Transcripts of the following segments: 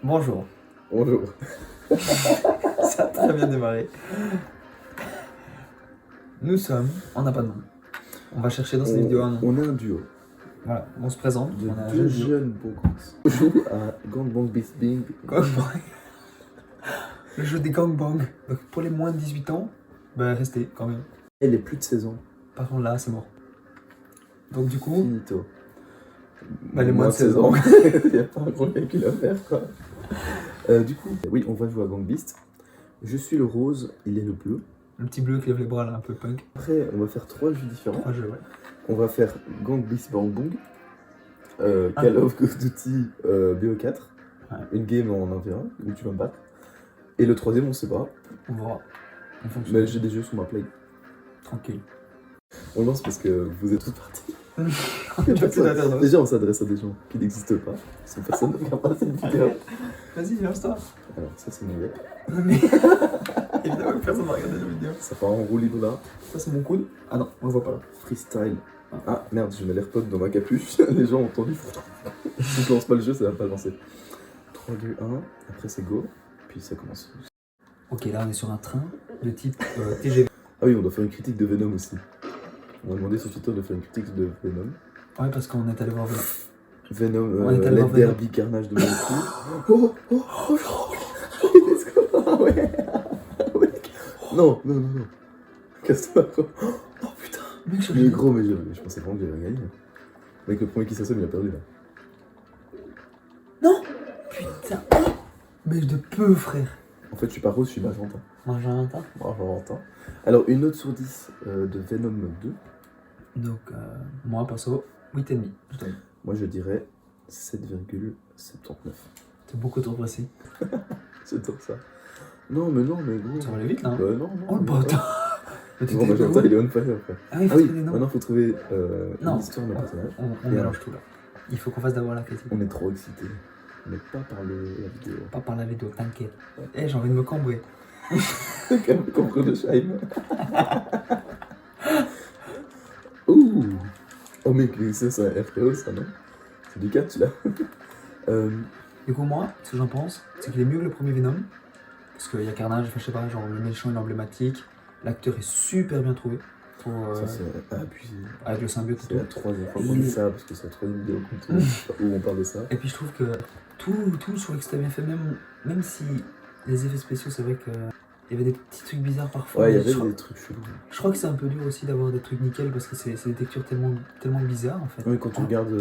Bonjour. Bonjour. Ça a très bien démarré. Nous sommes, on n'a pas de nom. On va chercher dans cette vidéo un nom. On est un duo Voilà, on se présente. de On a un deux jeune duo. jeunes bongos. On joue à Gangbang Beast Bing. Gangbang. Le jeu des gangbangs. Donc pour les moins de 18 ans, bah restez quand même. Et les plus de 16 ans. Par contre là, c'est mort. Donc du coup, Finito. bah, les moins de 16 ans. Il n'y a pas un gros calcul à faire quoi. Du coup, oui, on va jouer à Gang Beast. Je suis le rose, il est le bleu. Le petit bleu qui lève les bras là, un peu punk. Après, on va faire 3 jeux différents. 3 jeux, ouais. On va faire Gang Beast Bang Bong, Call of Duty BO4, Ouais. une game en 1v1 où tu vas me battre. Et le troisième, on sait pas. On verra. En fonction. Mais j'ai des jeux sur ma play. Tranquille. On lance parce que vous êtes tous partis. Il y a plus d'internautes. Déjà, on s'adresse à des gens qui n'existent pas. Ces personnes ne regardent pas cette vidéo. Vas-y, lance-toi. Alors, ça, c'est mon gars. Mais évidemment que personne va regarder la vidéo. Ça part en roue libre là. Ça c'est mon coude. Ah non, on le voit pas là. Freestyle. Ah merde, je mets l'AirPod dans ma capuche. Les gens ont entendu. Si je lance pas le jeu, ça va pas lancer. 3, 2, 1. Après, c'est go. Puis ça commence. Ok, là on est sur un train de type TGV. Ah oui, on doit faire une critique de Venom aussi. On va demander sur Twitter de faire une critique de Venom. Ouais, parce qu'on est allé voir Venom. Venom, On est allé voir Let Venom. There Be Carnage de mon cul. Let's go. Ah ouais. Non. Casse-toi, quoi. Oh putain. Mec, je Mais gros, mais je pensais vraiment que j'avais gagné. Mec, le premier qui s'assomme, il a perdu là. Non. Putain. Mais de peu, frère. En fait, je suis pas rose, je suis magenta. Magenta. Magenta. Alors, une note sur 10 de Venom 2. Donc, moi, perso, 8,5. Je donne. Moi, je dirais 7,79. C'est beaucoup trop précis. J'adore ça. Non, mais gros. Ça va aller vite là. Hein. Non. Oh le bâtard. Mais tu Bon, t'es magenta, il est on fire, frère. Ah oui, Ah oui, non. maintenant, faut trouver Non. l'histoire de personnage. On mélange tout là. Il faut qu'on fasse d'abord la critique. On est trop excités. Mais pas par la vidéo. Pas par la vidéo, t'inquiète. Eh, j'ai envie de me cambrer. Comprends le Scheim. Ouh. Oh mec, ça c'est un RPO ça, non? C'est du catch là. Du coup, moi, ce que j'en pense, c'est qu'il est mieux que le premier Venom. Parce qu'il y a Carnage, enfin, je sais pas, genre le méchant est emblématique. L'acteur est super bien trouvé. Pour, Ça c'est abusé. avec le symbiote et C'est la tout. troisième fois qu'on dit ça, parce que c'est la troisième vidéo où on parle de ça. Et puis je trouve que tout sur le bien fait, même si les effets spéciaux, c'est vrai que il y avait des petits trucs bizarres parfois. Ouais, il y mais avait je crois- des trucs chelous. Je crois que c'est un peu dur aussi d'avoir des trucs nickel parce que c'est des textures tellement bizarres en fait. Ouais, quand tu regardes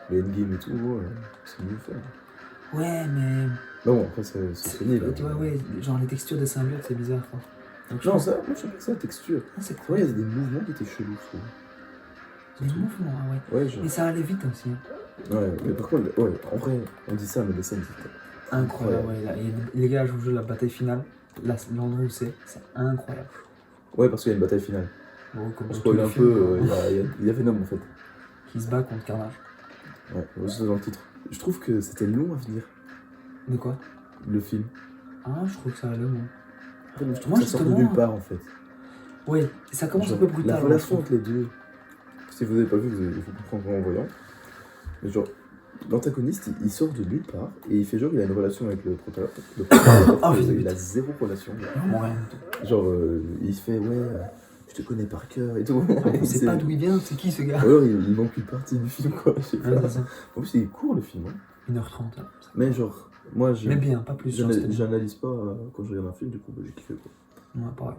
les endgames et tout, c'est mieux fait. Ouais, mais. Bon, après c'est Sony là. Tu vois, ouais, genre les textures des symbiotes, c'est bizarre quoi. Donc, je Non, pense- ça, moi j'aime bien ça, la texture. Ah, c'est Ouais, cool. il y a des mouvements qui étaient chelous, je trouve. Les mouvements, ah ouais. Ouais, genre. Et ça allait vite aussi. Hein. Ouais, mais par contre, ouais, en vrai, on dit ça, mais les scènes c'était Incroyable, ouais. Là, et les gars, je vous jure, la bataille finale, l'endroit où c'est incroyable. Ouais, parce qu'il y a une bataille finale. Bon, comme On dans spoil tous les un films, peu, il y a Venom en fait. qui se bat contre Carnage. Ouais, c'est dans le titre. Je trouve que c'était long à venir, De quoi? le film. Ah, je trouve que ça allait, moi. En fait, je trouve Moi, que ça sort de justement, nulle part en fait. Ouais, ça commence Genre, un peu brutal. la moi, je relation trouve. entre les deux, si vous n'avez pas vu, il faut comprendre en voyant. Mais genre, l'antagoniste, il sort de nulle part et il fait genre il a une relation avec le protagoniste. Ah, fils de Il pute. a zéro relation. Vraiment rien du tout. Genre, il se fait ouais, je te connais par cœur et tout. On sait pas d'où il vient, c'est qui ce gars? Ou alors il manque une partie du film quoi, je sais Ouais, pas. c'est ça. En plus, il est court le film. Hein. 1h30. Hein. Mais genre, moi je. Mais bien, pas plus. genre, c'était bien. J'analyse pas quand je regarde un film, du coup j'ai kiffé quoi. Ouais, pareil.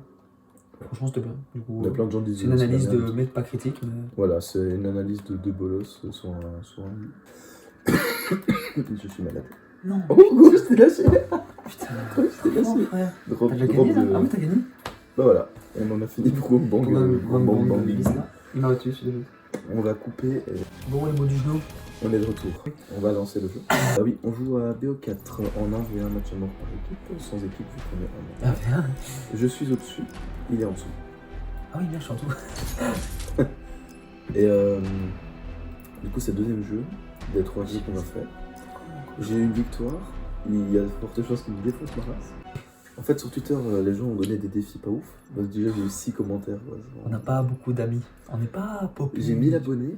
Franchement, c'était bien. Du coup, Il y a plein de gens qui disent c'est une analyse de merde. mec pas critique, mais. Voilà, c'est une analyse de deux bolos sur un. Je suis malade. Non. Oh, gros, je t'ai lâché. Putain, Je t'ai comment, lâché. frère? Drop, T'as déjà drop gagné là? de- Ah oui, t'as gagné? Bah voilà, on en a fini pour Bang Bang Bang Bing. Il m'a battu, je suis désolé. On va couper et Bon, les mots du genou. on est de retour. On va lancer le jeu. Ah oui, on joue à BO4 en 1v1 match à mort par équipe, sans équipe vu qu'on est en Ah, bien. Je suis au-dessus, il est en dessous. Ah oui, bien, je suis en dessous. Et du coup, c'est le deuxième jeu des 3 jeux qu'on va faire. J'ai eu une victoire, il y a de fortes chances qu'il me défonce ma race. En fait, sur Twitter, les gens ont donné des défis pas ouf. Donc, déjà, j'ai eu 6 commentaires. Ouais, On n'a pas beaucoup d'amis. On n'est pas populaire. j'ai 1000 abonnés,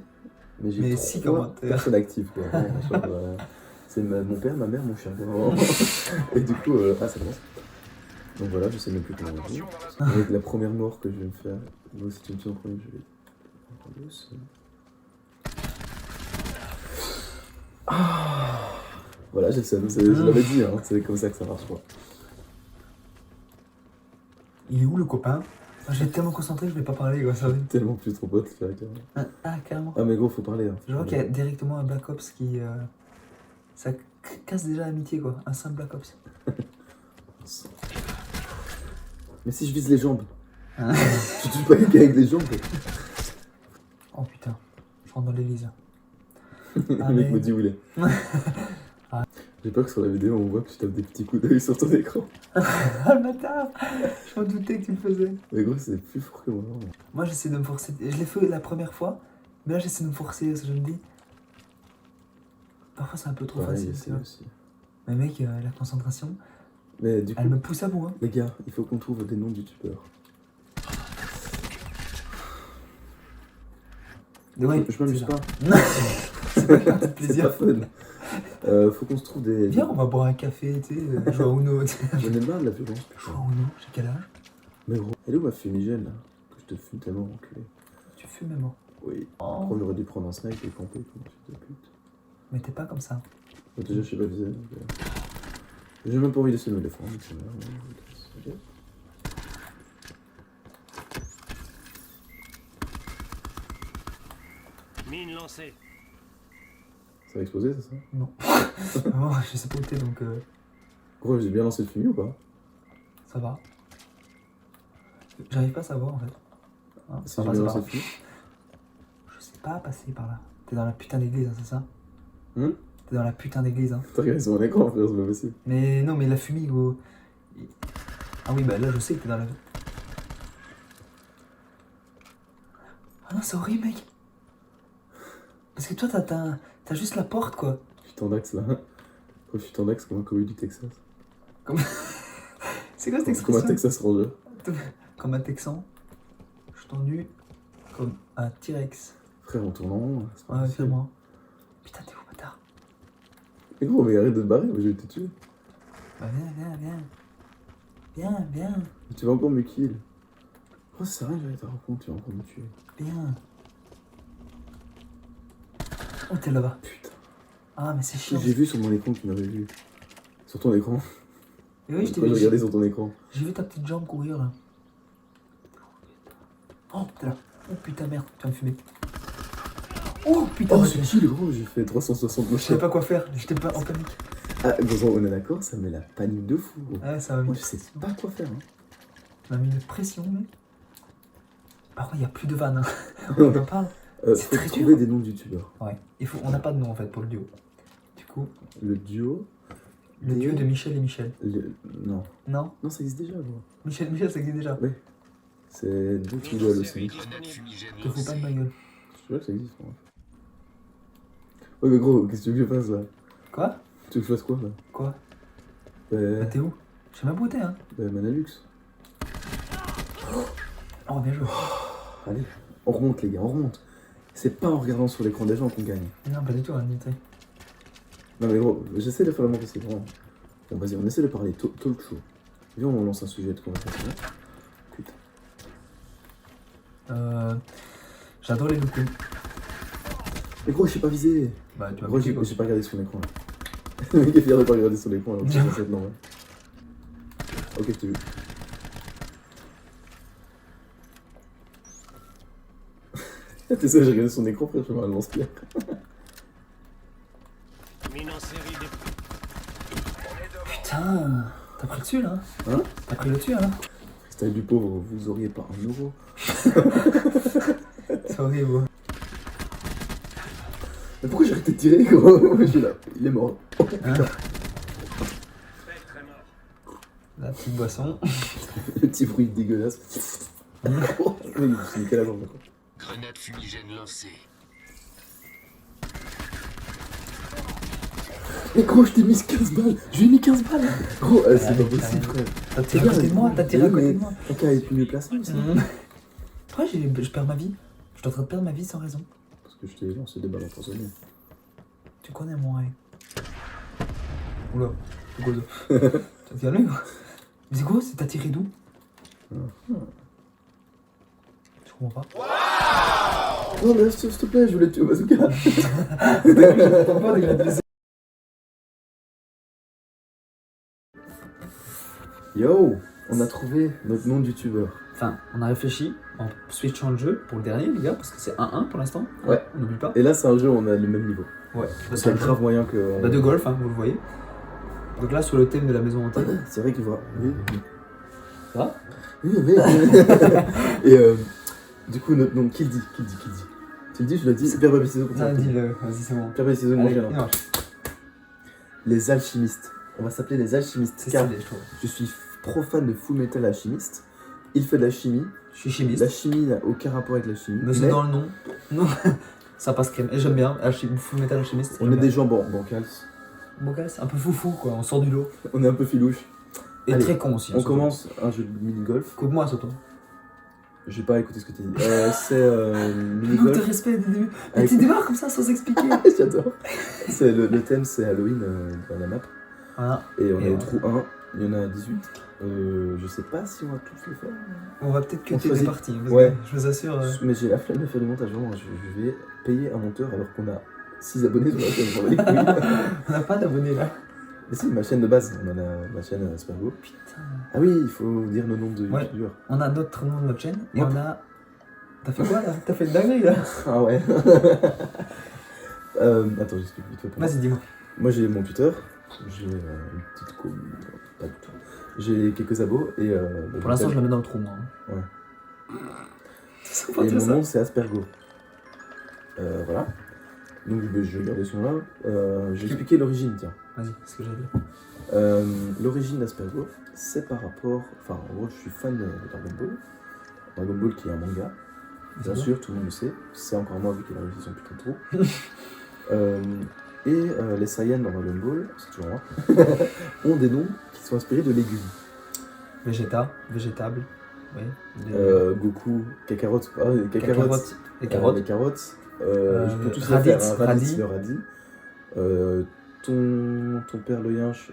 mais j'ai Mais 3 6 commentaires. personnes actives. Quoi. Genre, C'est mon père, ma mère, mon chien. Vraiment. Et du coup, ça commence. Donc voilà, je sais même plus comment on joue. Avec la première mort que je vais me faire, moi si tu me tues en premier, je vais. Voilà, j'ai le seum, je l'avais dit, hein, c'est comme ça que ça marche, quoi. Il est où le copain? J'ai tellement concentré que je vais pas parler, quoi, ça va. Tellement plus trop pote, là, carrément. Ah, carrément. Ah, mais gros, faut parler. Hein, Je vois qu'il y a directement un Black Ops qui. Ça casse déjà l'amitié, quoi. Un simple Black Ops. Mais si je vise les jambes, Hein? tu tues pas quelqu'un avec les jambes. Oh putain, je rentre dans l'église. Le mec me dit où il est. J'ai peur que sur la vidéo on voit que tu tapes des petits coups d'œil sur ton écran. Ah le bâtard! Je m'en doutais que tu le faisais. Mais gros, c'est plus fort que moi. Vraiment. Moi j'essaie de me forcer. Je l'ai fait la première fois, mais là j'essaie de me forcer parce que je me dis. Parfois c'est un peu trop Pareil, facile, tu vois. aussi. Mais mec, la concentration, Mais du coup, elle me pousse à bout. Hein. les gars, il faut qu'on trouve des noms de youtubeurs. Ouais, je m'amuse pas. C'est pas grave, C'est plaisir. pas fun. Faut qu'on se trouve des. Viens, on va boire un café, tu sais, jouer à Uno. tu sais. J'en ai marre de la violence. Jouer à Uno, j'ai quel âge? Mais gros, elle est où ma fumigène là? Que je te fume tellement enculé. Tu fumes, maman. Oui. Oh. On aurait dû prendre un snipe et camper comme fils de pute. Mais t'es pas comme ça. Bah, déjà, je sais pas viser. Donc, j'ai même pas envie d'essayer de me défendre. Donc, c'est merde, ok. Mine lancée. Ça va exploser, c'est ça? Non. Oh, je sais pas où t'es donc Gros, j'ai bien lancé le fumier ou pas? ça va. J'arrive pas à savoir en fait. Hein, Si ça j'ai va, bien c'est lancé pas le grave. fumier. Je sais pas passer par là. T'es dans la putain d'église, hein, c'est ça? Hum? T'es dans la putain d'église, hein. T'as regardé sur mon écran, frère, c'est pas possible. Mais non, mais la fumée, gros. Ah oui, bah là je sais que t'es dans la. Ah non, c'est horrible, mec. Parce que toi, t'as juste la porte, quoi. Je suis en axe là. Gros, je suis en axe comme un cowboy du Texas. C'est quoi cette Comme un expression? Texas Ranger. Comme un texan. Je suis tendu comme un T-Rex. Frère, on tourne en rond, c'est pas Ouais, possible. fais-moi. Putain, t'es où, bâtard? Mais gros, mais arrête de te barrer, moi je vais te tuer. Bah, viens. Viens. Mais tu vas encore me kill. Gros, ça sert à rien, j'arrête à rencontre, tu vas encore me tuer. Viens. Oh, t'es là-bas. Putain. Ah, mais c'est chiant. J'ai vu sur mon écran que tu m'avais vu. Sur ton écran. Et oui, je t'ai Pourquoi vu. j'ai regardé sur ton écran? J'ai vu ta petite jambe courir là. Oh, t'es là. Oh putain, merde, tu vas me fumer. Oh putain, Oh, merde. j'ai kill, gros, j'ai fait 360 Je savais motions. pas quoi faire, j'étais pas en panique. Ah, gros, on est d'accord, ça met la panique de fou, gros. Ouais, ça m'a mis, Moi, je sais pas quoi faire. Hein. ça m'a mis une pression, mec. Par contre, il n'y a plus de vannes. Hein. On en parle. C'est Faut très trouver dur. des noms de youtubeurs. Ouais, on n'a pas de nom en fait pour le duo. Du coup, Le duo. le duo de Michel et Michel. Non. Non, Non, ça existe déjà, gros. Michel, ça existe déjà. Ouais. C'est deux qui gueulent aussi. Te fous pas de ma gueule. Je suis sûr que ça existe, moi. Ouais, mais gros, qu'est-ce que tu veux que je fasse là? Quoi? Tu veux que je fasse quoi là? Quoi? Bah, t'es où? Je sais même pas où t'es, hein. Manalux. Oh, bien joué. Allez, on remonte, les gars, on remonte. C'est pas en regardant sur l'écran des gens qu'on gagne. Non, pas du tout, hein, tu sais. Non, mais gros, j'essaie de faire le moins possible, vraiment. Bon, vas-y, on essaie de parler talk show. Viens, on lance un sujet de conversation. Putain. J'adore les looks. Mais gros, je sais pas viser. Bah, tu vas Gros, me j'ai quoi. pas regardé sur l'écran là. Le mec est fier de pas regarder sur l'écran alors que c'est censé être normal. Ok, je t'ai vu. T'es ça, j'ai regardé son écran, frère, je vais me lance-pierre. Mine en série des... Putain, t'as pris le dessus là? Hein? T'as pris le dessus là? Style du pauvre, vous auriez pas 1 euro. C'est horrible. Mais pourquoi j'ai arrêté de tirer, gros? Je suis là, il est mort. Oh, putain. Hein? La petite boisson. Le petit bruit dégueulasse. Oh, oui, c'est nickel la jambe, quoi. Grenade fumigène lancée. Mais gros, je t'ai mis 15 balles. Je lui ai mis 15 balles. Gros, c'est pas possible, frère. T'as tiré à côté de moi, t'as tiré à côté de moi. T'as qu'à être mieux placé aussi. Pourquoi je perds ma vie? Je suis en train de perdre ma vie sans raison. Parce que je t'ai lancé des balles empoisonnées. Tu connais mon rêve. Oula, c'est quoi ça? Tu vas te calmer quoi? Mais c'est quoi? T'as tiré d'où? Je comprends pas. Non, mais s'il te plaît, je voulais te tuer au bazooka. J'attends pas dès que la deuxième. Yo, on a trouvé notre nom de youtubeur. Enfin, on a réfléchi en switchant le jeu pour le dernier, les gars, parce que c'est 1-1 pour l'instant. Ouais. On n'oublie pas. Et là, c'est un jeu où on a le même niveau. Ouais. C'est grave moyen que. Bah, de golf, hein, vous le voyez. Donc là, sur le thème de la maison hantée. C'est vrai qu'il voit. Oui, oui. Ça va? Oui, oui. Et du coup, notre nom, qui le dit? Tu le dis, je le dis. C'est Pierre Papier Ciseaux pour ça. Ah, dis-le, vas-y, c'est bon. Pierre Papier Ciseaux, Allez, mon non, Les alchimistes. On va s'appeler les alchimistes. c'est Car stylé, je trouve. je suis profane de Full Metal Alchimiste. Il fait de la chimie. Je suis chimiste. La chimie n'a aucun rapport avec la chimie. Mais c'est dans le nom. Non, ça passe crème. Et j'aime bien. Full Metal Alchemist. on est des gens bancals. Bon, gars, c'est un peu foufou, quoi. On sort du lot. On est un peu filouche. Et Allez, très con aussi. On commence un jeu de mini-golf. Coupe-moi, surtout. J'ai pas écouté ce que tu dis. C'est Manque de mini-golf. respect dès le début. Mais Avec- tu démarres comme ça sans expliquer. J'adore. C'est le thème, c'est Halloween dans la map. Voilà. Et on Et est au ouais. trou 1. Il y en a 18. Je sais pas si on va tous le faire. On va peut-être On cuter des choisit. parties. Parce Ouais. que je vous assure. Mais j'ai la flemme de faire du montage. Vraiment, je vais payer un monteur alors qu'on a 6 abonnés sur la chaîne. J'en ai les couilles. On n'a pas d'abonnés là. Mais si, ma chaîne de base. On en a ma chaîne Aspergo. Putain. Ah oui, il faut dire nos noms de Ouais. youtubeurs. On a notre nom de notre chaîne et Hop. on a. T'as fait quoi là? T'as fait une dinguerie là? Ah ouais. Attends, j'explique vite fait. Vas-y, dis-moi. Moi j'ai mon Twitter, j'ai une petite pas du tout. J'ai quelques abos et Pour l'instant, je la mets dans le trou, moi. Ouais. C'est et pas mon ça. nom c'est Aspergo. Voilà. Donc je vais garder son là. J'ai expliqué l'origine, tiens. Vas-y, c'est ce que j'allais dire. L'origine d'Aspergo, c'est par rapport. Enfin, en gros, je suis fan de Dragon Ball. Dragon Ball qui est un manga. Bien C'est sûr, tout le monde le sait. C'est encore moi vu qu'il a réussi son putain de trou. Les Saiyans dans Dragon Ball, c'est toujours moi, ont des noms qui sont inspirés de légumes. Végétable. Oui. Goku, Kakarot, les Cacarottes. Les les carottes. carottes, je peux tous les Raditz, faire, hein. Raditz, radis. le radis. Ton père le yinche,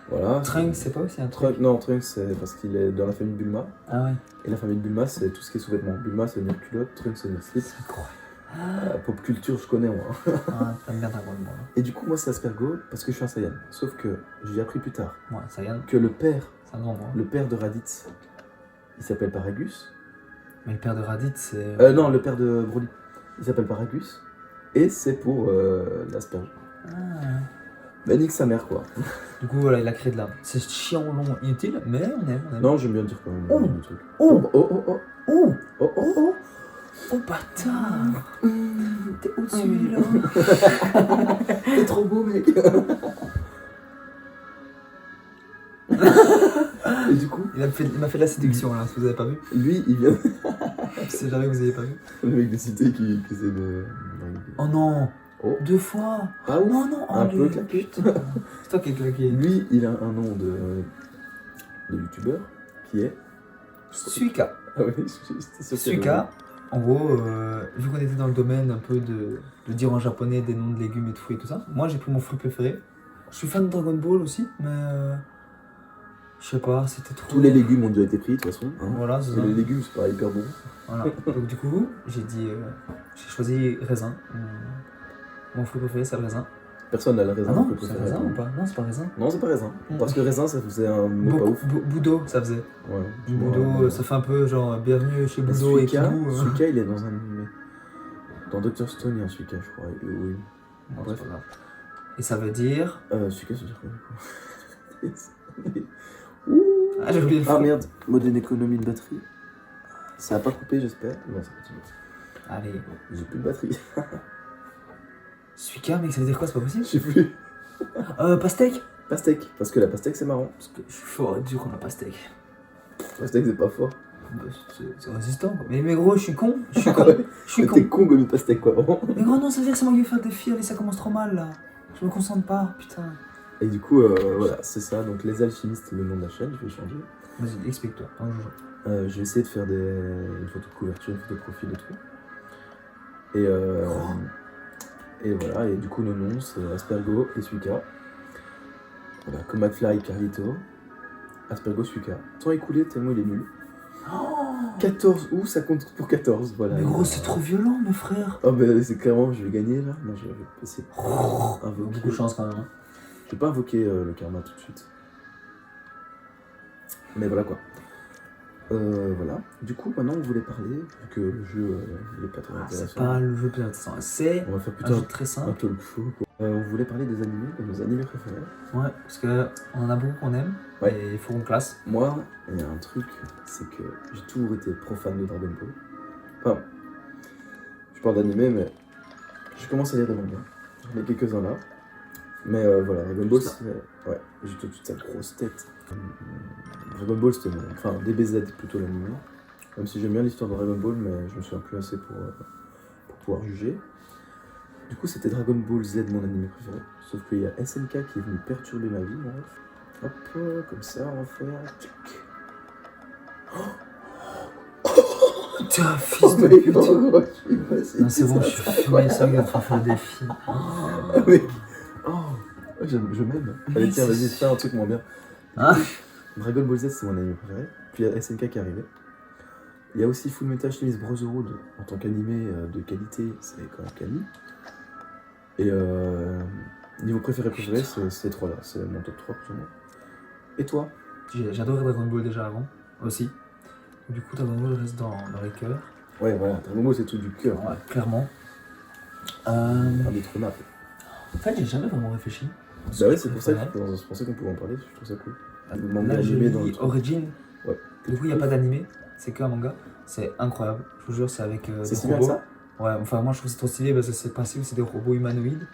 voilà. Trunks, c'est pas aussi un truc. Non, Trunks, c'est parce qu'il est dans la famille Bulma. Ah ouais. Et la famille Bulma, c'est tout ce qui est sous-vêtements. Bulma, c'est venir culotte, Trunks, c'est venir slip. C'est incroyable. Pop culture, je connais moi. Ah, t'aimes bien Dragon Ball. Et du coup, moi, c'est Aspergo parce que je suis un Saiyan. Sauf que j'ai appris plus tard Ouais, ça y est, que le père c'est un grand mot. Le père de Raditz, il s'appelle Paragus. Mais le père de Raditz, c'est. Non, le père de Broly, il s'appelle Paragus. Et c'est pour l'asperge. Ah. Bah, nique sa mère, quoi. Du coup, voilà, il a créé de l'âme. C'est chiant, long, inutile, mais on aime. Non, j'aime bien dire quand même le truc. Oh. Oh, oh, oh, Oh, oh, oh, oh. oh bâtard. T'es au-dessus, là. T'es trop beau, mec. Et du coup, Il m'a fait de la séduction, là, si vous avez pas vu. lui, il vient. Si jamais vous avez pas vu. Le mec de cité qui essaie de. Oh non. Oh. 2 fois. Ah ouf. Non, non, Un allez, peu claqué. putain. C'est toi qui es claqué. Lui, il a un nom de youtubeur qui est. Suika. Ah oui, j'étais sûr. Suika, en gros, vu qu'on était dans le domaine un peu de dire en japonais des noms de légumes et de fruits et tout ça, moi j'ai pris mon fruit préféré. Je suis fan de Dragon Ball aussi, mais je sais pas, c'était trop. Tous les légumes ont déjà été pris de toute façon. Hein. Voilà, c'est Parce ça. que les légumes, c'est pas hyper bon. Voilà. Donc du coup, j'ai choisi raisin. Mon fruit préféré, c'est le raisin. Personne n'a le raisin. Ah non, que c'est préféré. raisin ou pas? Non, c'est pas raisin. Non, c'est pas raisin. Mm. Parce que raisin, ça faisait un mot pas ouf. Boudo, ça faisait. Ouais. Boudo, ça fait un peu genre bienvenue chez Mais Boudo et Suika, Kidou. Suika, il est dans un animé. Dans Dr. Stone, il y a un Suika, je crois. Oui. Non, Bref. c'est pas grave. Et ça veut dire. Suika, ça veut dire quoi du coup? Ouh. Ah, j'ai oublié le Ah fond. merde, mode économie de batterie. Ça a pas coupé, j'espère. Non, ça continue. Allez. J'ai plus de batterie. Suika, mec, ça veut dire quoi? C'est pas possible? Je sais plus. Pastèque? Pastèque, parce que la pastèque c'est marrant. Parce que je suis fort et dur en la pastèque. Pastèque c'est pas fort. Bah, c'est résistant, quoi. Mais gros, je suis con. Je suis con. Ouais. Je suis T'es con. con comme une pastèque quoi, vraiment. Mais gros, non, ça veut dire que c'est moi qui vais faire des filles. Allez, ça commence trop mal là. Je me concentre pas, putain. Et du coup, voilà, c'est ça. Donc les alchimistes, c'est le nom de la chaîne, je vais changer. Vas-y, explique-toi. Je vais essayer de faire une photo de couverture, une photo de profil et tout. Et voilà, et du coup, nos noms, c'est Aspergo et Suika. Voilà, comme McFly, Carlito, Aspergo Suika. Temps écoulé tellement il est nul. 14 août, ça compte pour 14, voilà. Mais gros, c'est trop violent, mes frères. Oh, mais c'est clairement, je vais gagner là. Non, je vais essayer de invoquer. Beaucoup de chance quand même. Hein. Je vais pas invoquer le karma tout de suite. Mais voilà quoi. Voilà. Du coup, maintenant, on voulait parler, vu que le jeu il est pas très C'est intéressant. pas le jeu plus intéressant. C'est On va faire un plutôt jeu très un simple. talk show. Quoi. On voulait parler des animés, de nos animés préférés. Ouais, parce que on en a beaucoup qu'on aime. Ouais. Et il faut qu'on classe. Moi, il y a un truc, c'est que j'ai toujours été profane de Dragon Ball. Enfin, je parle d'animé, mais je commence à lire des mangas. J'en ai quelques-uns là. Mais voilà, Dragon Ball, Juste c'est... Ouais, j'ai toute sa grosse tête. Dragon Ball, c'était mon... Enfin, DBZ plutôt l'animé. Même si j'aime bien l'histoire de Dragon Ball, mais je me souviens plus assez pour pouvoir juger. Du coup, c'était Dragon Ball Z, mon anime préféré. Sauf qu'il y a SNK qui est venu perturber ma vie, mon ref. Hop, comme ça, on va faire... Tchic. Putain, fils de pute. Non, c'est bon, je suis fumé. fumé, ça, il est en train de faire des films. Ah, mec. Oh, je m'aime. Allez, tiens, vas-y, fais un truc moins bien. Hein? Dragon Ball Z, c'est mon anime préféré. Puis il y a SNK qui est arrivé. Il y a aussi Fullmetal Alchemist Brotherhood en tant qu'animé de qualité, c'est quand même quali. Et niveau préféré, c'est ces trois-là, c'est mon top 3 plus ou moins. Et toi? J'adorais Dragon Ball déjà avant, aussi. Du coup, Dragon Ball reste dans les cœurs. Ouais, voilà, Dragon Ball c'est tout du cœur. Ouais, clairement. Indétrônable. En fait, j'ai jamais vraiment réfléchi. Bah ouais, c'est pour ça je pensais qu'on pouvait en parler, je trouve ça cool. Manga Là, je animé lis dans le truc. Origin. Ouais. Du coup, il n'y a pas d'animé, c'est qu'un manga. C'est incroyable, je vous jure, c'est avec C'est des si bien que robots. ça? Ouais, enfin, moi je trouve que c'est trop stylé parce que c'est le principe, c'est des robots humanoïdes.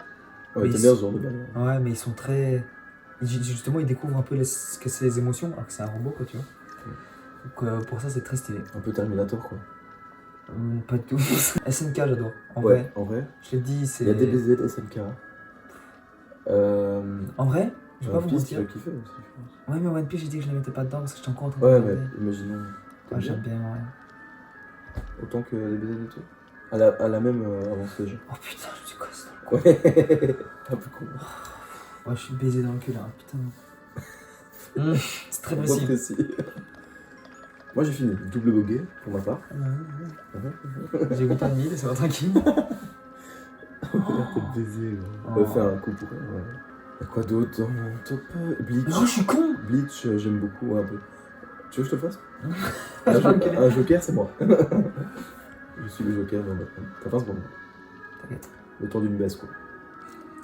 Ouais, Mais t'aimes ils bien sont- ce genre de balle. Ouais, mais ils sont très. Justement, ils découvrent un peu ce que c'est les émotions, alors que c'est un robot, quoi, tu vois. Donc, pour ça, c'est très stylé. Un peu Terminator quoi. Pas du tout. SNK, j'adore. En vrai, En vrai. je l'ai dit, c'est. Il y a DBZ, SNK. En vrai, je vais pas vous One Piece, tu mentir. vas kiffer aussi, je pense. Ouais, mais One Piece, j'ai dit que je la mettais pas dedans parce que j'étais encore en train de Ouais, mais regarder. imaginons. Ouais, T'aimes bien j'aime bien, ouais. autant que DBZ et tout. À la même avancée. Oh putain, je suis gosse. Ouais. Un peu con. Ouais, je suis baisé dans le cul là, putain. C'est très Pas précis. précis. Moi j'ai fini. Double bogey pour ma part. J'ai 8 ans et demi, laissez-moi tranquille. T'es baisé, gros. On Oh. va faire un coup pour elle. Ouais. Y'a quoi d'autre dans mon top? Bleach. Oh, je suis con. Bleach, j'aime beaucoup un peu. Tu veux que je te le fasse? Enculé. Un joker, c'est moi. Je suis le joker dans Batman. Enfin, c'est pour moi. T'inquiète. Le temps d'une baisse, quoi.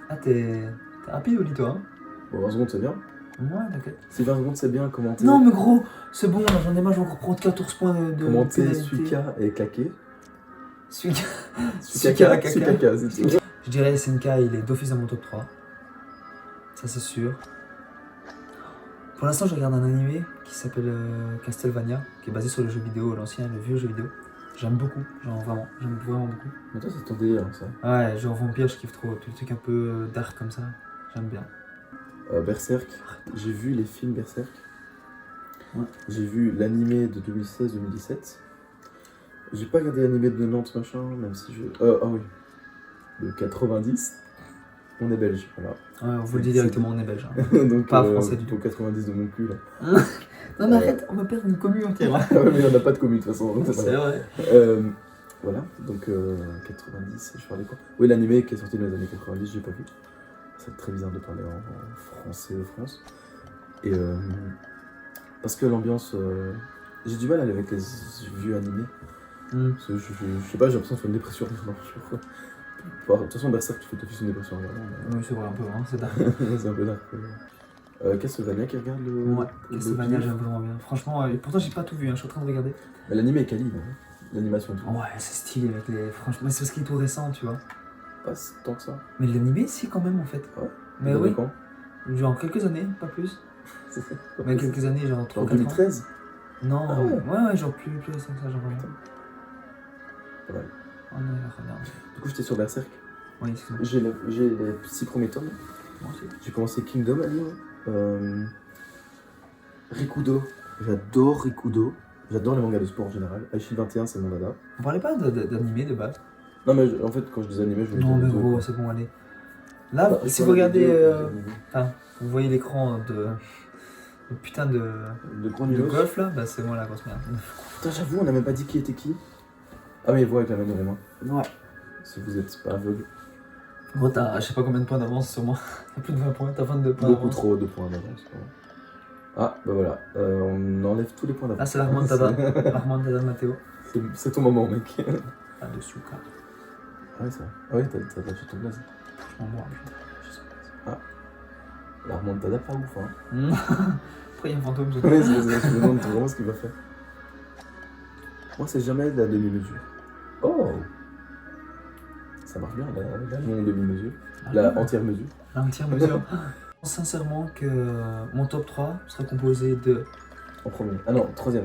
Ah, t'es rapide au lit, toi, hein? Bon, 20 secondes, c'est bien. Ouais, t'inquiète. Si 20 secondes, c'est bien. Commenter. Non, mais gros, c'est bon, là, j'en ai marre, je vais encore prendre 14 points de Commenter, pénalité. Suika et claquer. Suika. Sukaka, caca. Sukaka, c'est tout. Je dirais SNK, il est d'office dans mon top 3. Ça, c'est sûr. Pour l'instant, je regarde un animé qui s'appelle Castlevania, qui est basé sur le jeu vidéo, l'ancien, le vieux jeu vidéo. J'aime beaucoup, genre vraiment, j'aime vraiment beaucoup. Mais toi, c'est ton délire, ça. Ouais, genre vampire, je kiffe trop. Tous les trucs un peu dark comme ça, j'aime bien. Berserk. J'ai vu les films Berserk. Ouais. J'ai vu l'animé de 2016-2017. J'ai pas regardé l'animé de 90 machin, même si je. Ah oui. De 90. On est belge, voilà. Ouais, on vous le dit directement, on est belge. Hein. Donc, Pas français du tout. Pour 90 de mon cul, là. Non mais arrête, on va perdre une commune entière. Ah ouais, mais il n'y en a pas de commune, de toute façon. donc c'est pas C'est grave. vrai. Voilà, donc 90, je parlais quoi? Oui, l'animé qui est sorti dans les années 90, j'ai pas vu. C'est très bizarre de parler en français de France. Et parce que l'ambiance. J'ai du mal à aller avec les vieux animés. Parce que je sais pas, j'ai l'impression de faire une dépression. Non, de toute façon, Berserk, tu fais tout de suite une dépression en regardant. Oui, c'est vrai un peu, hein, c'est dark. C'est un peu dark. Castlevania qui regarde le. Ouais, le Castlevania, pif. j'aime vraiment bien. Franchement, et pourtant j'ai pas tout vu, hein, je suis en train de regarder. Mais l'animé est quali, hein. L'animation et tout. Ouais, c'est stylé avec les. Franchement, mais c'est parce qu'il est tout récent, tu vois. Pas tant que ça. Mais l'animé, si, quand même, en fait. Ouais. Mais Vous avez oui, quand? genre quelques années, pas plus. Mais quelques années, genre 3 En 4 ans. 2013. Non, Ah ouais. ouais, genre plus récent que ça, genre vraiment. Pas mal. Oh non, regarde. Du coup, j'étais sur Berserk. Oui, excuse-moi. J'ai les 6 premiers tomes. Moi aussi. J'ai commencé Kingdom à lire. Rikudo. J'adore Rikudo. J'adore les mangas de sport en général. Aichi 21, c'est mon dada. On parlait pas d'animé de base. Non, mais en fait, quand je dis animé, je voulais Non, dire mais les deux, gros, quoi. c'est bon, allez. Là, Bah, si je vous vois la regardez, vidéo, enfin, vous voyez l'écran de putain de grand nulos. golf là, bah c'est moi la grosse merde. Putain, j'avoue, on n'a même pas dit qui était qui. Ah, mais il voit avec la main dans les mains. Ouais. Si vous êtes pas aveugle. Gros, t'as je sais pas combien de points d'avance sur moi. T'as plus de 20 points, t'as 22 points Beaucoup d'avance. trop de points d'avance. Ah, bah voilà. On enlève tous les points d'avance. Ah, c'est la remontada. La remontada de Matteo. C'est ton moment, mec. Pas de sucre. Ah ouais, ça. Ah ouais, t'as lâché ton blaze. Franchement, moi, putain. Ah. La remontada pas ouf, hein. Après, il y a un fantôme. je- Ouais, je me demande vraiment ce qu'il va faire. Moi, c'est jamais de la demi-mesure. Oh. Ça marche bien, la non-demi-mesure. La entière mesure. La entière mesure. Je pense sincèrement que mon top 3 serait composé de. En premier. Ah non, troisième.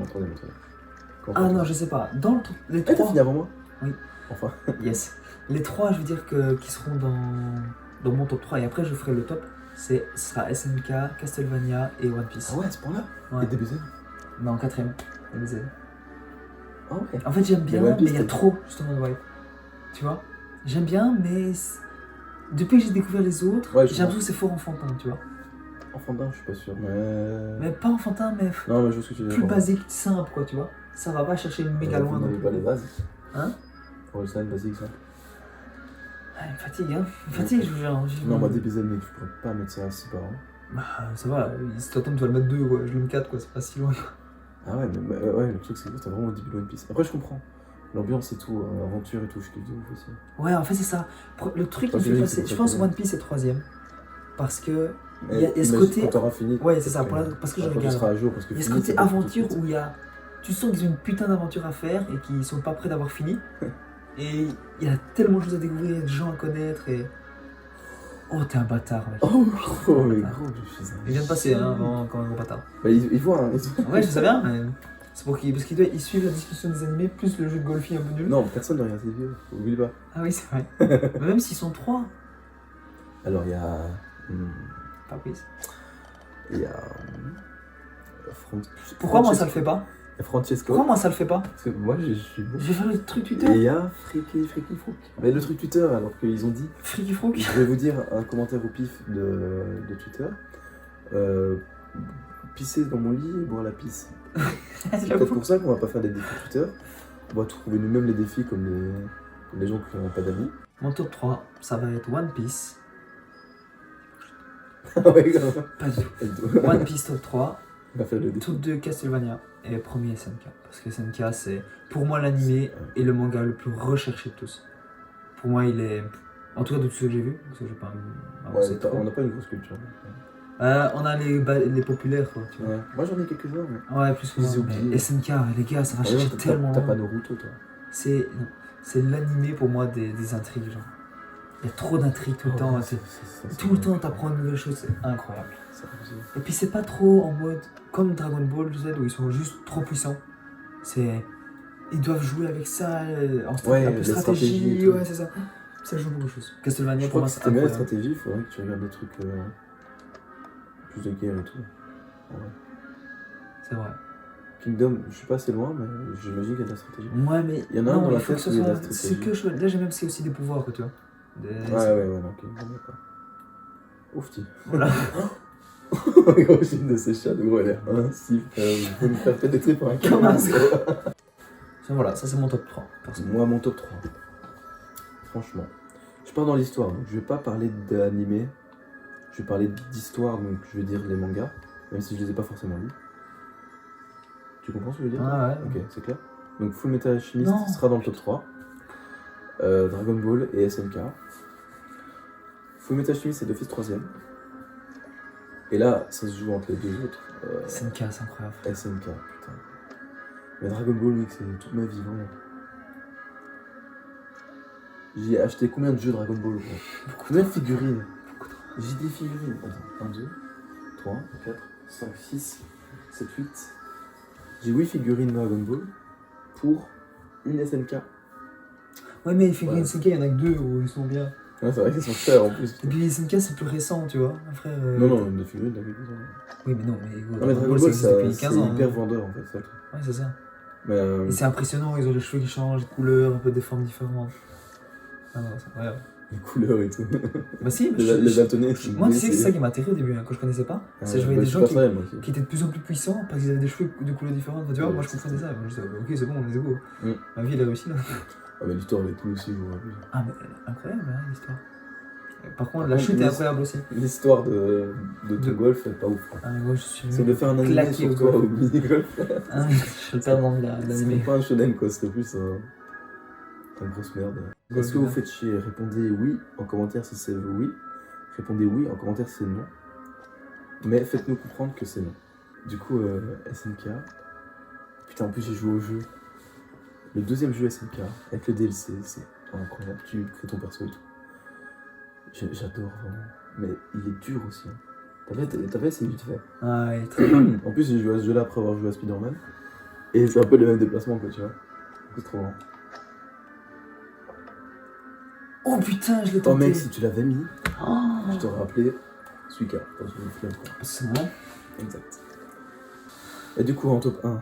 Ah non, je sais pas. Dans le les Ah, t'as 3. fini avant moi? Oui. Enfin. Yes. Les 3, je veux dire, qui seront dans mon top 3. Et après, je ferai le top. Ce sera SNK, Castlevania et One Piece. Ah ouais, à ce point-là? Ouais. Et DBZ? Mais en 4ème. DBZ. Ah ouais. En fait, j'aime bien, Mais One mais Piece, il y a t'as- trop, justement, de hype. Tu vois? J'aime bien, mais depuis que j'ai découvert les autres, Ouais, je j'ai l'impression que c'est fort enfantin, tu vois. Enfantin, je suis pas sûr, Mais pas enfantin, mais Non, mais je vois ce que tu veux dire. plus basique, simple, quoi, tu vois. Ça va pas chercher méga loin non non plus. pas les bases. Hein? Orelsan, basique, ça. Ah, il me fatigue, hein. Il me fatigue, je vous jure. Non, moi, DBZ, mec, je pourrais pas mettre ça à 6 par an. Bah, ça va, si t'attends, tu vas le mettre 2, quoi. Je le mets 4, quoi, c'est pas si loin. Ah ouais, mais ouais, le truc, c'est que t'as vraiment au début de One Piece. Après, je comprends. L'ambiance et tout, aventure et tout, je kiffe de ouf aussi. Ouais, en fait, c'est ça. Le truc qui me Ok, fait c'est passer. pour Je ça pense que- One Piece est 3ème. Parce que. Mais Il y a ce imagine côté- Quand t'auras fini. Ouais, c'est ça, après, parce que je après, tu regarde. seras à jour, parce que Il y a ce fini, côté c'est pas tout de aventure suite. où il y a. Tu sens qu'ils ont une putain d'aventure à faire et qu'ils sont pas prêts d'avoir fini. Et il y a tellement de choses à découvrir, de gens à connaître et. Oh, t'es un bâtard, mec. Oh, mais Bâtard. gros, je suis un. Il vient de passer, hein, comme un gros bâtard. Bah, il voit, hein. Ouais, je sais bien, mais. C'est pour parce qu'il doit y suivre la discussion des animés plus le jeu de golfi un peu nul. Non, personne ne regarde ces vieux, oublie pas. Ah oui, c'est vrai. Mais même s'ils sont 3, Alors, il y a. Fabrice. Il y a. Pourquoi moi ça le fait pas? Il y a Francesco. Pourquoi moi ça le fait pas? Parce que moi, je suis bon. Je vais faire le truc Et Twitter. il y a Friki Frouk. Mais le truc Twitter, alors qu'ils ont dit. Freaky Frook. Je vais vous dire un commentaire au pif de Twitter. Pisser dans mon lit et boire la pisse. C'est peut-être pour ça qu'on va pas faire des défis Twitter. On va trouver nous-mêmes les défis comme les gens qui n'ont pas d'amis. Mon top 3, ça va être One Piece. Ouais, grave. Pas du tout. One Piece top 3. On va faire le défi. Top 2 Castlevania. Et premier SNK. Parce que SNK c'est pour moi l'animé et le manga le plus recherché de tous. Pour moi il est. En tout cas de tout ce que j'ai vu. Parce que je vais pas avancer Ouais, trop. on n'a pas une grosse culture. On a les populaires quoi. Tu vois. Ouais. Moi j'en ai quelques-uns, mais. Ouais, plus que Je les ai moi. oubliés. Mais SNK, les gars, ça va Ah, chercher non, tellement T'as loin. pas Naruto, toi. C'est l'animé pour moi des intrigues, genre. Il y a trop d'intrigues tout le temps. Ouais, c'est- c'est Tout le temps, t'apprends une nouvelle chose, c'est incroyable. c'est abusé. Et puis c'est pas trop en mode comme Dragon Ball Z où ils sont juste trop puissants. C'est. Ils doivent jouer avec ça, Ouais, un peu les stratégie, stratégies et tout. ouais, c'est ça. Ça joue beaucoup de choses. Castlevania Je pour crois moi que c'est si t'aimes bien les incroyable. stratégies, il faudrait que tu regardes des trucs plus de guerre et tout. Ouais. C'est vrai. Kingdom, je suis pas assez loin, mais j'imagine qu'il y a de la stratégie. Ouais, mais. Il y en a un non, dans il la faut que tête ce où il y a de la soit. C'est stratégie. que je. Là, j'ai même c'est aussi des pouvoirs, quoi, tu vois. Ouais, non, Kingdom, pas. Ouf, tu. Voilà. Gros, j'ai une de ces chats, de gros, elle est ainsi. Vous pouvez me faire pénétrer par un Comme un camarade. Voilà, ça c'est mon top 3. Personnellement. Moi, mon top 3. Franchement. Je pars dans l'histoire, donc je vais pas parler d'animé. Je vais parler d'histoire, donc je vais dire les mangas, même si je les ai pas forcément lus. Tu comprends ce que je veux dire? Ah ouais. Ok, c'est clair. Donc Full Metal Alchemist Non. sera dans le top 3. Dragon Ball et SNK. Full Metal Alchemist c'est d'office 3ème. Et là, ça se joue entre les deux autres. SNK, c'est incroyable. SNK, putain. Mais Dragon Ball, mec, c'est toute ma vie, vraiment. J'ai acheté combien de jeux Dragon Ball, gros? Combien de figurines? J'ai des figurines. Attends, 1, 2, 3, 4, 5, 6, 7, 8. J'ai 8 figurines Dragon Ball pour une SNK. Ouais, mais les figurines Ouais. SNK, il y en a que 2 où ils sont bien. Ouais, c'est vrai qu'elles sont chères en plus. Et puis les SNK, c'est plus récent, tu vois. Après, Non, des figurines, t'as vu ça. Oui, mais non, mais, Non, mais Dragon Ball, existe depuis c'est 15 ans. hyper hein. vendeur en fait, c'est ça. le truc. Ouais, c'est ça. Mais Et c'est impressionnant, ils ont les cheveux qui changent, les couleurs, un peu des formes différentes. Ah non, c'est incroyable. les couleurs et tout. Bah si, Les bâtonnets. moi tu sais que c'est ça qui m'a atterré au début, hein, quand je connaissais pas. C'est je voyais des gens qui étaient de plus en plus puissants parce qu'ils avaient des cheveux de couleurs différentes. Enfin, tu vois, Ouais, moi je c'est comprenais ça. Moi, je disais, ok, c'est bon, on est go. Mm. Ma vie elle a réussi là. Ah, mais l'histoire elle est cool aussi, je vous rappelle. Ah, mais incroyable hein, l'histoire. Par contre, Par la contre, chute est oui, incroyable aussi. L'histoire de ton golf est pas ouf. Hein. Ah, mais moi je suis. C'est de faire un anime claqué sur au toi golf. au mini-golf. Ah, je suis le perdant de C'est l'animé. pas un shonen quoi, c'était plus une grosse merde. Est-ce que vous faites chier? Répondez oui en commentaire si c'est oui. Répondez oui en commentaire si c'est non. Mais faites-nous comprendre que c'est non. Du coup, SNK. Putain, en plus j'ai joué au jeu. Le deuxième jeu SNK, avec le DLC, c'est incroyable. Tu crées ton perso et tout. J'adore vraiment. Mais il est dur aussi. Hein. T'as fait, c'est vite fait. Ah, ouais, très bien. En plus, j'ai joué à ce jeu-là après avoir joué à Spider-Man. Et c'est un peu les mêmes déplacements, quoi, tu vois. C'est trop marrant. Oh putain, je l'ai Oh tenté. mec, si tu l'avais mis, Oh, je t'aurais appelé Suika. Parce que je flemme, quoi. c'est bon. Exact. Et du coup, en top 1,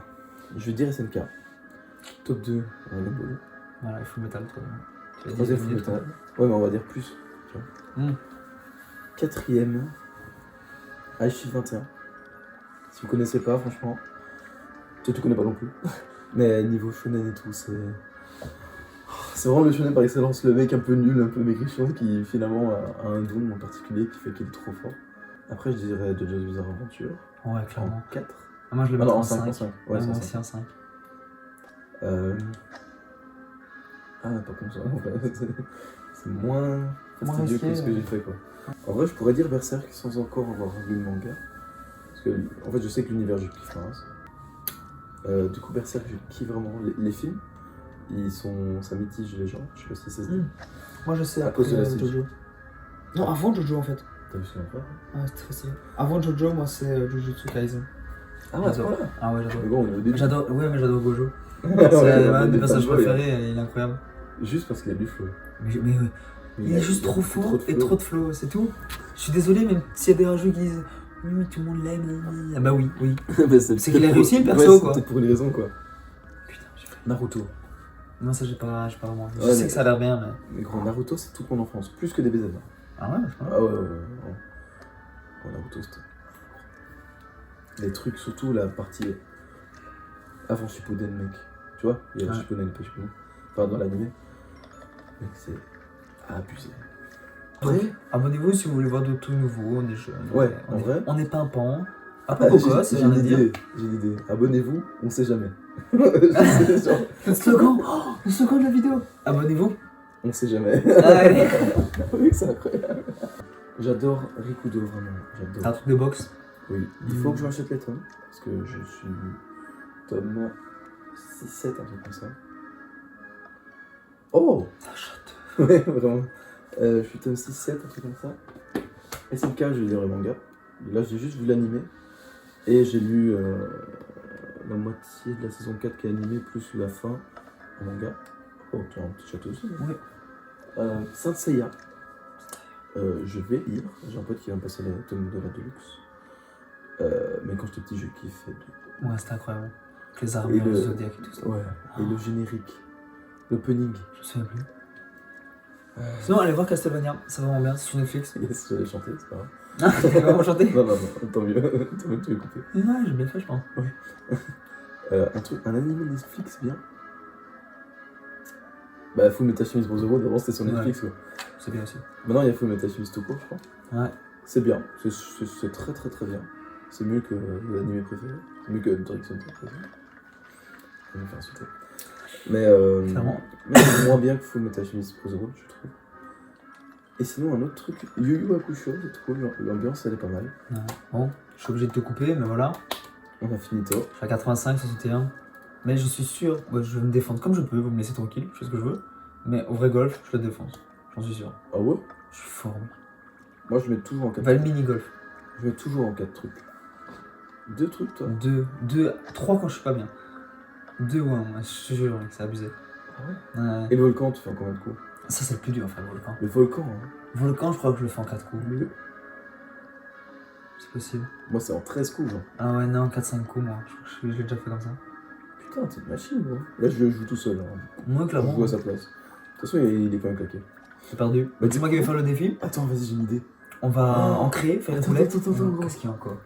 je vais dire SNK. Top 2, Dragon Ball. Voilà, il faut métal, toi. Tu l'as dit, Troisième, il Full est Metal. Ouais, mais on va dire plus. Tu vois. Hmm. Quatrième, Aichi 21. Si vous connaissez pas, franchement, toi tu connais pas non plus. Mais niveau shonen et tout, c'est vraiment le shonen par excellence, le mec un peu nul, un peu maigrichon qui finalement a un don en particulier qui fait qu'il est trop fort. Après, je dirais JoJo's Bizarre Adventure. Ouais, En clairement. 4. Ah, moi je le Ah mets non, en en 5. 5. En 5. Ouais, Ouais, moi c'est aussi ça. en 5. Ah, pas con ça. En fait. C'est moins fastidieux risqué, que ce que j'ai fait quoi. En vrai, je pourrais dire Berserk sans encore avoir lu le manga. Parce que, en fait, je sais que l'univers, je kiffe pas. Du coup, Berserk, je kiffe vraiment. Les films, ça mitige les gens. Je sais pas si ça se dit. Moi je sais, À cause de la CG. Jojo. Non, avant Jojo en fait. T'as vu ce qu'on a fait? Ah, c'est très stylé. Avant Jojo, moi c'est Jujutsu Kaisen. Ah ouais, J'adore. voilà. Ah ouais, j'adore. Mais bon, on est au début. J'adore, ouais, mais j'adore Gojo. Ouais, C'est on un est des des personnages fanboys, préférés, il est incroyable. hein. Juste parce qu'il a du flow. Mais il est juste trop fort de et flow. trop de flow, c'est tout. Je suis désolé, même s'il y a des rageux qui disent oui, mais tout le monde l'aime. Ah bah oui, oui. Mais C'est qu'il a peut-être réussi, le pour- perso, ouais, quoi. C'est peut-être pour une raison quoi. Putain, j'ai fait. Naruto. Non, ça j'ai pas vraiment. Je Ouais, sais mais- que ça a l'air bien, mais. Mais gros, Naruto c'est toute mon enfance. Plus que des BZ. Ah ouais, je sais pas. Ah ouais. Oh, Naruto c'était. Les trucs, surtout la partie avant Shippuden, mec. Tu vois, il y a Ouais. Shippuden et pas Shippuden. Enfin, dans l'anime. Mec, c'est abusé. Donc, Après, abonnez-vous si vous voulez voir d'autres trucs nouveaux, on est jeunes. Ouais, on en est, vrai. On est pimpant. Un ah, peu coco, c'est j'ai rien à une dire. idée. J'ai une idée. Abonnez-vous, on sait jamais. Je sais, genre, Le slogan, oh, le slogan de la vidéo. Abonnez-vous. on sait jamais. Ah, allez. Oui, c'est incroyable. J'adore Rikudo, vraiment. T'as un J'adore. truc de boxe. Oui, il faut que je m'achète les tomes. Parce que je suis tome 6-7, un truc comme ça. Oh Ça chante. Ouais, vraiment. Je suis tome 6-7, un truc comme ça. SNK, je vais lire le manga. Là, j'ai juste vu l'animé. Et j'ai lu la moitié de la saison 4 qui est animée, plus la fin en manga. Oh, tu as un petit château aussi. Oui. Saint Seiya. Je vais lire. J'ai un pote qui va me passer les tomes de la Deluxe. Mais quand j'étais petit, je kiffais. Ouais, c'était incroyable. Avec les Et armures, le- le zodiac et tout ça. Ouais. Et le générique. L'opening. Je me souviens plus. Sinon, allez voir Castlevania, c'est vraiment bien, c'est sur Netflix. Yes, j'allais chanter, c'est pas grave. Ah, t'as vraiment chanté? Non, tant mieux. Tant mieux que tu veux couper. Ouais, j'ai bien fait, je pense. Un animé Netflix bien. Bah, Full Metal Alchemist Brotherhood, avant c'était sur Ouais. Netflix quoi. C'est bien aussi. Maintenant il y a Full Metal Alchemist tout court, je crois. Ouais. C'est bien, c'est très très très bien. C'est mieux que l'animé préféré. C'est mieux que Direction préféré. Je vais me faire insulter. Mais Clairement. c'est moins bien que Full Metal Alchemist Brotherhood, je trouve. Et sinon, un autre truc, Yu Yu Hakusho, c'est cool, l'ambiance elle est pas mal. Ouais. Bon, je suis obligé de te couper, mais voilà. On a fini tôt. Je suis à 85, 61. Mais je suis sûr, ouais, je vais me défendre comme je peux, vous me laissez tranquille, je fais ce que je veux. Mais au vrai golf, je le défonce. J'en suis sûr. Ah ouais? Je suis fort, oui. Moi je mets toujours en 4 Va le mini-golf. Je mets toujours en 4 trucs. 2 trucs toi? 3 quand je suis pas bien. 2 ou 1, je te jure, mec, c'est abusé. Ah ouais? Ouais. Et le volcan, tu fais en combien de coups? Ça, c'est le plus dur, enfin, le volcan. Le volcan, hein. Volcan, je crois que je le fais en 4 coups. Le- C'est possible. Moi c'est en 13 coups, genre. Ah ouais, non, 4-5 coups, moi. Je crois que je l'ai déjà fait comme ça. Putain, t'es une machine, gros. Là je joue tout seul, hein. Moi, Je clairement. joue à sa place. De toute façon, il est quand même claqué. J'ai perdu. Bah, C'est moi qui vais faire le défi. Attends, vas-y, j'ai une idée. On va Oh. en créer, faire une Attends, roulette. attends, gros. Qu'est-ce qu'il y a encore?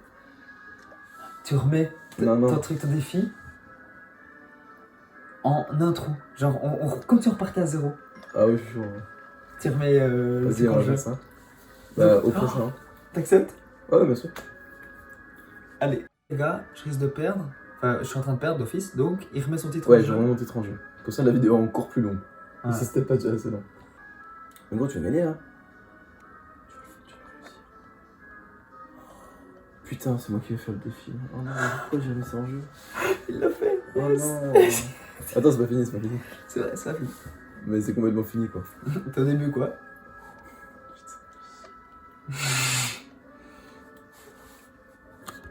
Tu remets Non, non. ton truc, ton défi en intro. Genre, comme si on repartait à zéro. Ah oui, je suis chaud. Ouais. Tu remets le Vas-y, truc on en va jeu. faire ça. Bah, au Oh. prochain. T'acceptes? Ouais, bien sûr. Allez, les gars, je risque de perdre. Enfin, je suis en train de perdre d'office, donc il remet son titre Ouais, en j'ai jeu. vraiment mon titre en jeu. Comme ça, la vidéo est encore plus longue. Ah. Mais ça, c'était pas déjà assez long. Mais gros, tu vas gagner, là. Tu vas réussir. Putain, c'est moi qui vais faire le défi. Oh non, pourquoi j'ai mis ça en jeu? Il l'a fait. Oh non. Attends, c'est pas fini, c'est pas fini. C'est vrai, ça fait. Mais c'est complètement fini, quoi. T'es au début, quoi.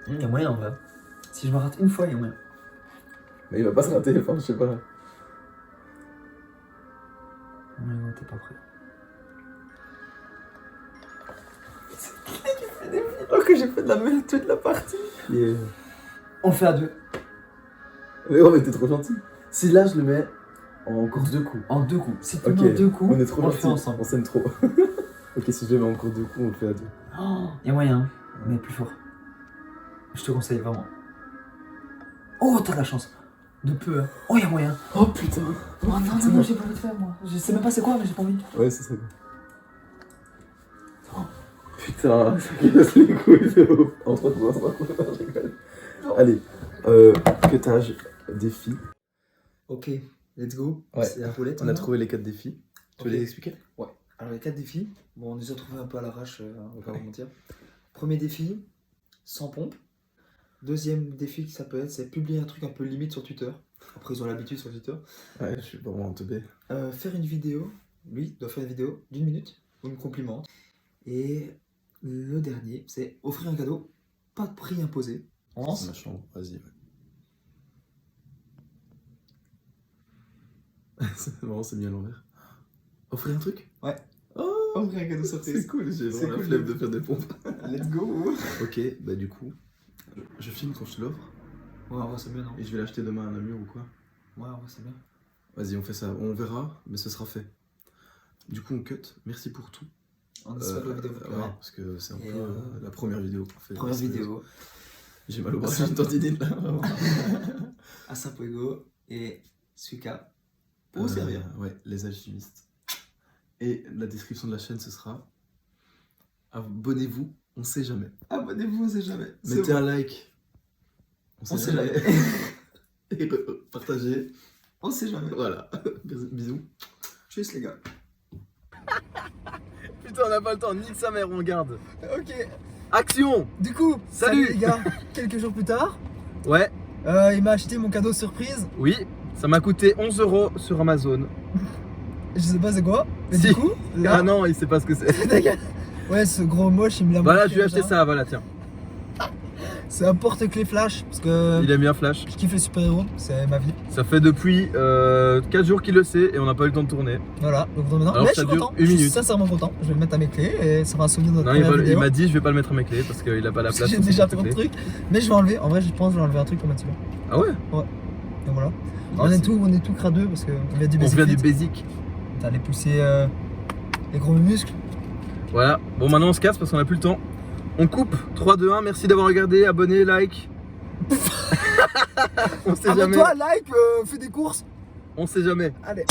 Il y a moyen en vrai. Si je me rate une fois, il y a moyen. Mais il va pas se rater, enfin, je sais pas. Mais non, t'es pas prêt. C'est qui qui fait des vidéos alors que j'ai fait de la merde toute la partie? Yeah. On le fait à deux. Mais oh, mais t'es trop gentil. Si là, je le mets en course de coups. En deux coups. Si tu Ok, mets en deux coups, on est trop le gentils. fait ensemble. On s'aime trop. Ok, si je le mets en course de coups, on le fait à deux. Oh, il y a moyen, mais plus fort. Je te conseille vraiment. Oh, t'as de la chance. De peu. Hein. Oh, il y a moyen. Oh putain. Oh non, non, non, j'ai pas envie de faire moi. Je sais même pas c'est quoi, mais j'ai pas envie. Ouais, c'est ça. Oh, putain, ça casse les couilles de ouf. En 3 coups, je rigole. Allez, cutage, défi. Ok, let's go. Ouais, C'est la roulette. On a maintenant. trouvé les 4 défis. Tu veux Ok. les expliquer? Ouais. Alors les 4 défis, bon on les a trouvés un peu à l'arrache, on va pas vous mentir. Premier défi, sans pompe. Deuxième défi que ça peut être, c'est publier un truc un peu limite sur Twitter. Après ils ont l'habitude sur Twitter. Ouais, je suis vraiment teubé. Faire une vidéo, lui doit faire une vidéo d'1 minute, où il me complimente. Et le dernier, c'est offrir un cadeau, pas de prix imposé. On lance. Ma chambre, vas-y. Ouais. C'est marrant, c'est mis à l'envers. Offrir un truc? Ouais. Oh, Offrir un cadeau c'est surprise. cool, j'ai C'est vraiment la cool. flemme de faire des pompes. Let's go. Ok, bah du coup, je filme quand je te l'offre Ouais, en vrai c'est bien, non? et je vais l'acheter demain à Namur ou quoi. Ouais, en vrai c'est bien. Vas-y, on fait ça, on verra, mais ce sera fait. Du coup, on cut, merci pour tout. On espère que la vidéo vous Ouais, plaira. parce que c'est un Et peu la première vidéo qu'on fait. Première Parce que vidéo. J'ai mal au bras, j'ai une tendinite là. vraiment. À Saint-Poego et Suika. Pour vous servir. Ouais, les alchimistes. Et la description de la chaîne, ce sera abonnez-vous, on sait jamais. Abonnez-vous, on sait jamais. Mettez un like. On sait jamais. Et partagez. On sait jamais. Voilà. Bisous. Tchuss les gars. Putain, on n'a pas le temps, nique sa mère, on garde. Ok. Action. Du coup, Salut les gars. Quelques jours plus tard, Ouais, il m'a acheté mon cadeau surprise. oui, ça m'a coûté 11 € sur Amazon. Je sais pas c'est quoi. Mais Si. du coup, là. Ah non, il sait pas ce que c'est. Ouais, ce gros moche, il me l'a Voilà, montré je lui ai acheté déjà. ça, voilà, tiens. C'est un porte-clés flash parce que Il aime bien Flash. je kiffe les super-héros, c'est ma vie. Ça fait depuis 4 jours qu'il le sait et on n'a pas eu le temps de tourner. Voilà, donc maintenant. Alors, Mais ça je suis dure content. une Je suis minute. sincèrement content. Je vais le mettre à mes clés et ça sera un souvenir de notre Non, il première vidéo. m'a dit je vais pas le mettre à mes clés parce qu'il a pas la Parce place. que j'ai pour déjà ses trop de clés. trucs. Mais je vais enlever. En vrai, je pense que je vais enlever un truc pour mettre celui-là. Ah ouais. Donc voilà. Alors, Merci. on est tout cradeux parce qu'on vient du On basic vient du fit. basic. T'allais pousser les gros muscles. Voilà. Bon, maintenant on se casse parce qu'on a plus le temps. On coupe. 3, 2, 1. Merci d'avoir regardé. Abonnez, like. On sait jamais. Abonne-toi, like, fais des courses. On sait jamais. Allez.